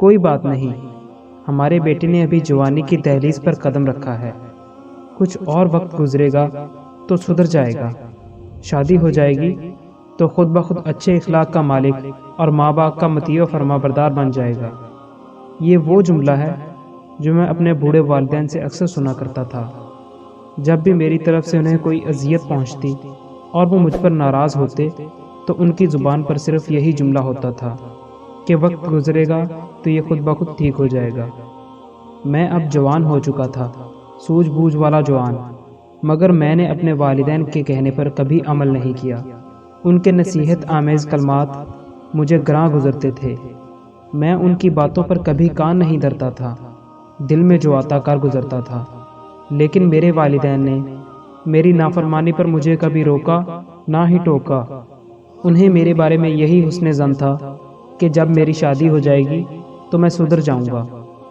کوئی بات نہیں، ہمارے بیٹے نے ابھی جوانی کی دہلیز پر قدم رکھا ہے، کچھ اور وقت گزرے گا تو سدھر جائے گا، شادی ہو جائے گی تو خود بخود اچھے اخلاق کا مالک اور ماں باپ کا مطیع و فرما بردار بن جائے گا۔ یہ وہ جملہ ہے جو میں اپنے بوڑھے والدین سے اکثر سنا کرتا تھا۔ جب بھی میری طرف سے انہیں کوئی اذیت پہنچتی اور وہ مجھ پر ناراض ہوتے تو ان کی زبان پر صرف یہی جملہ ہوتا تھا کہ وقت گزرے گا تو یہ خود بخود ٹھیک ہو جائے گا۔ میں اب جوان ہو چکا تھا، سوجھ بوجھ والا جوان، مگر میں نے اپنے والدین کے کہنے پر کبھی عمل نہیں کیا۔ ان کے نصیحت آمیز کلمات مجھے گراں گزرتے تھے، میں ان کی باتوں پر کبھی کان نہیں دھرتا تھا، دل میں جو آتا کر گزرتا تھا۔ لیکن میرے والدین نے میری نافرمانی پر مجھے کبھی روکا نہ ہی ٹوکا۔ انہیں میرے بارے میں یہی حسن ظن تھا کہ جب میری شادی ہو جائے گی تو میں سدھر جاؤں گا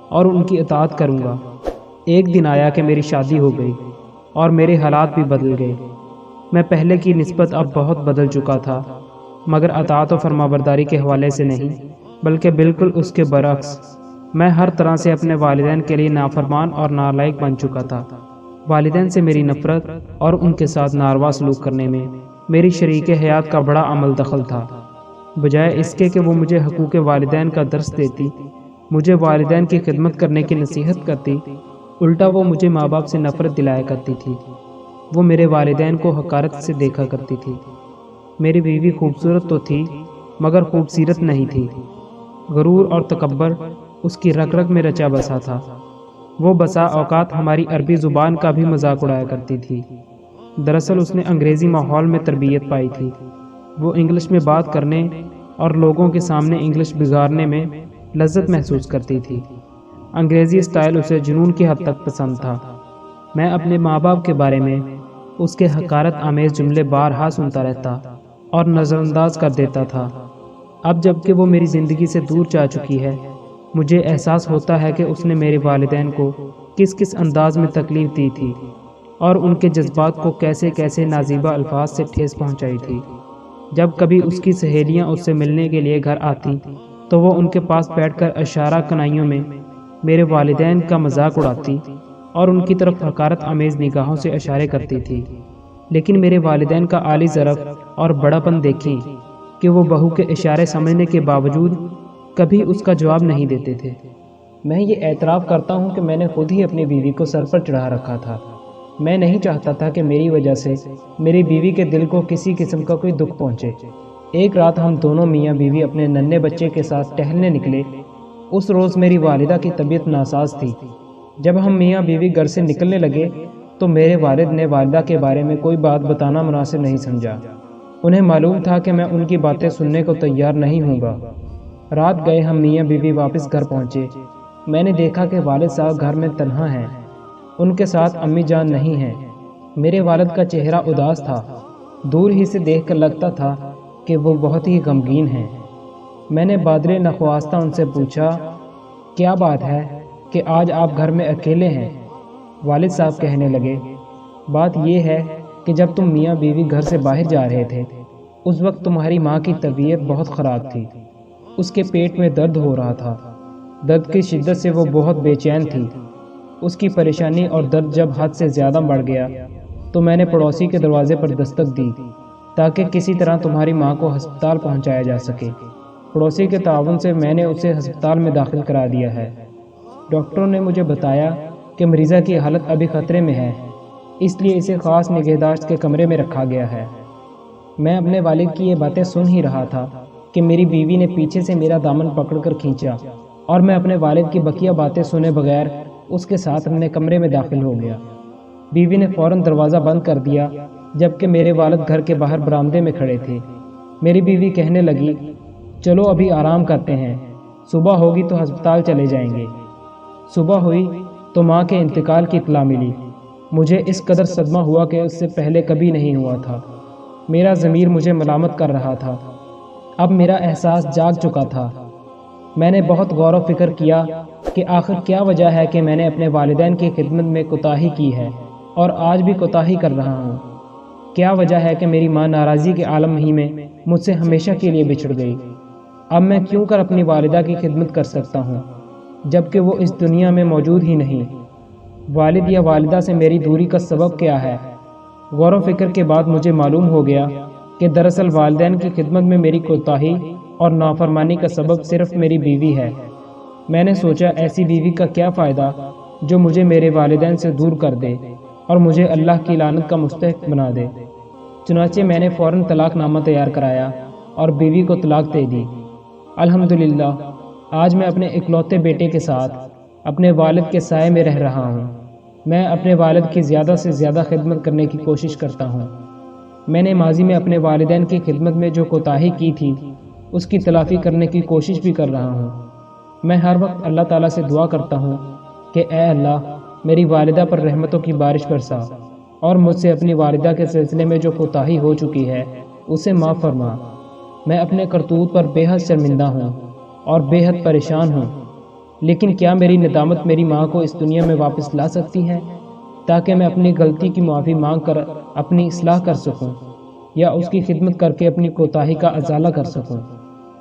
اور ان کی اطاعت کروں گا۔ ایک دن آیا کہ میری شادی ہو گئی اور میرے حالات بھی بدل گئے۔ میں پہلے کی نسبت اب بہت بدل چکا تھا، مگر اطاعت و فرما برداری کے حوالے سے نہیں بلکہ بالکل اس کے برعکس۔ میں ہر طرح سے اپنے والدین کے لیے نافرمان اور نالائق بن چکا تھا۔ والدین سے میری نفرت اور ان کے ساتھ ناروا سلوک کرنے میں میری شریک حیات کا بڑا عمل دخل تھا۔ بجائے اس کے کہ وہ مجھے حقوق والدین کا درس دیتی، مجھے والدین کی خدمت کرنے کی نصیحت کرتی، الٹا وہ مجھے ماں باپ سے نفرت دلایا کرتی تھی۔ وہ میرے والدین کو حقارت سے دیکھا کرتی تھی۔ میری بیوی خوبصورت تو تھی مگر خوبصیرت نہیں تھی۔ غرور اور تکبر اس کی رگ رگ میں رچا بسا تھا۔ وہ بسا اوقات ہماری عربی زبان کا بھی مذاق اڑایا کرتی تھی۔ دراصل اس نے انگریزی ماحول میں تربیت پائی تھی۔ وہ انگلش میں بات کرنے اور لوگوں کے سامنے انگلش بگاڑنے میں لذت محسوس کرتی تھی۔ انگریزی اسٹائل اسے جنون کی حد تک پسند تھا۔ میں اپنے ماں باپ کے بارے میں اس کے حقارت آمیز جملے بارہا سنتا رہتا اور نظر انداز کر دیتا تھا۔ اب جب کہ وہ میری زندگی سے دور جا چکی ہے، مجھے احساس ہوتا ہے کہ اس نے میرے والدین کو کس کس انداز میں تکلیف دی تھی اور ان کے جذبات کو کیسے کیسے نازیبہ الفاظ سے ٹھیس پہنچائی تھی۔ جب کبھی اس کی سہیلیاں اس سے ملنے کے لیے گھر آتی تو وہ ان کے پاس بیٹھ کر اشارہ کنائیوں میں میرے والدین کا مذاق اڑاتی اور ان کی طرف حقارت آمیز نگاہوں سے اشارے کرتی تھی۔ لیکن میرے والدین کا عالی ظرف اور بڑا پن دیکھیں کہ وہ بہو کے اشارے سمجھنے کے باوجود کبھی اس کا جواب نہیں دیتے تھے۔ میں یہ اعتراف کرتا ہوں کہ میں نے خود ہی اپنی بیوی کو سر پر چڑھا رکھا تھا۔ میں نہیں چاہتا تھا کہ میری وجہ سے میری بیوی کے دل کو کسی قسم کا کوئی دکھ پہنچے۔ ایک رات ہم دونوں میاں بیوی اپنے ننھے بچے کے ساتھ ٹہلنے نکلے۔ اس روز میری والدہ کی طبیعت ناساز تھی۔ جب ہم میاں بیوی گھر سے نکلنے لگے تو میرے والد نے والدہ کے بارے میں کوئی بات بتانا مناسب نہیں سمجھا۔ انہیں معلوم تھا کہ میں ان کی باتیں سننے کو تیار نہیں ہوں گا۔ رات گئے ہم میاں بیوی واپس گھر پہنچے۔ میں نے دیکھا کہ والد صاحب گھر میں تنہا ہیں، ان کے ساتھ امی جان نہیں ہیں۔ میرے والد کا چہرہ اداس تھا، دور ہی سے دیکھ کر لگتا تھا کہ وہ بہت ہی غمگین ہیں۔ میں نے بادرِ نخواستہ ان سے پوچھا، کیا بات ہے کہ آج آپ گھر میں اکیلے ہیں؟ والد صاحب کہنے لگے، بات یہ ہے کہ جب تم میاں بیوی گھر سے باہر جا رہے تھے اس وقت تمہاری ماں کی طبیعت بہت خراب تھی۔ اس کے پیٹ میں درد ہو رہا تھا۔ درد کی شدت سے وہ بہت بے چین تھی۔ اس کی پریشانی اور درد جب حد سے زیادہ بڑھ گیا تو میں نے پڑوسی کے دروازے پر دستک دی تاکہ کسی طرح تمہاری ماں کو ہسپتال پہنچایا جا سکے۔ پڑوسی کے تعاون سے میں نے اسے ہسپتال میں داخل کرا دیا ہے۔ ڈاکٹروں نے مجھے بتایا کہ مریضہ کی حالت ابھی خطرے میں ہے، اس لیے اسے خاص نگہداشت کے کمرے میں رکھا گیا ہے۔ میں اپنے والد کی یہ باتیں سن ہی رہا تھا کہ میری بیوی نے پیچھے سے میرا دامن پکڑ کر کھینچا اور میں اپنے والد کی بقیہ باتیں سنے بغیر اس کے ساتھ اپنے کمرے میں داخل ہو گیا۔ بیوی نے فوراً دروازہ بند کر دیا جبکہ میرے والد گھر کے باہر برآمدے میں کھڑے تھے۔ میری بیوی کہنے لگی، چلو ابھی آرام کرتے ہیں، صبح ہوگی تو ہسپتال چلے جائیں گے۔ صبح ہوئی تو ماں کے انتقال کی اطلاع ملی۔ مجھے اس قدر صدمہ ہوا کہ اس سے پہلے کبھی نہیں ہوا تھا۔ میرا ضمیر مجھے ملامت کر رہا تھا۔ اب میرا احساس جاگ چکا تھا۔ میں نے بہت غور و فکر کیا کہ آخر کیا وجہ ہے کہ میں نے اپنے والدین کی خدمت میں کوتاہی کی ہے اور آج بھی کوتاہی کر رہا ہوں۔ کیا وجہ ہے کہ میری ماں ناراضی کے عالم ہی میں مجھ سے ہمیشہ کے لیے بچھڑ گئی۔ اب میں کیوں کر اپنی والدہ کی خدمت کر سکتا ہوں جبکہ وہ اس دنیا میں موجود ہی نہیں؟ والد یا والدہ سے میری دوری کا سبب کیا ہے؟ غور و فکر کے بعد مجھے معلوم ہو گیا کہ دراصل والدین کی خدمت میں میری کوتاہی اور نافرمانی کا سبب صرف میری بیوی ہے۔ میں نے سوچا ایسی بیوی کا کیا فائدہ جو مجھے میرے والدین سے دور کر دے اور مجھے اللہ کی لعنت کا مستحق بنا دے۔ چنانچہ میں نے فوراً طلاق نامہ تیار کرایا اور بیوی کو طلاق دے دی۔ الحمدللہ آج میں اپنے اکلوتے بیٹے کے ساتھ اپنے والد کے سائے میں رہ رہا ہوں۔ میں اپنے والد کی زیادہ سے زیادہ خدمت کرنے کی کوشش کرتا ہوں۔ میں نے ماضی میں اپنے والدین کی خدمت میں جو کوتاہی کی تھی اس کی تلافی کرنے کی کوشش بھی کر رہا ہوں۔ میں ہر وقت اللہ تعالیٰ سے دعا کرتا ہوں کہ اے اللہ میری والدہ پر رحمتوں کی بارش برسا اور مجھ سے اپنی والدہ کے سلسلے میں جو کوتاہی ہو چکی ہے اسے معاف فرما۔ میں اپنے کرتوت پر بے حد شرمندہ ہوں اور بے حد پریشان ہوں، لیکن کیا میری ندامت میری ماں کو اس دنیا میں واپس لا سکتی ہے تاکہ میں اپنی غلطی کی معافی مانگ کر اپنی اصلاح کر سکوں یا اس کی خدمت کر کے اپنی کوتاہی کا ازالہ کر سکوں؟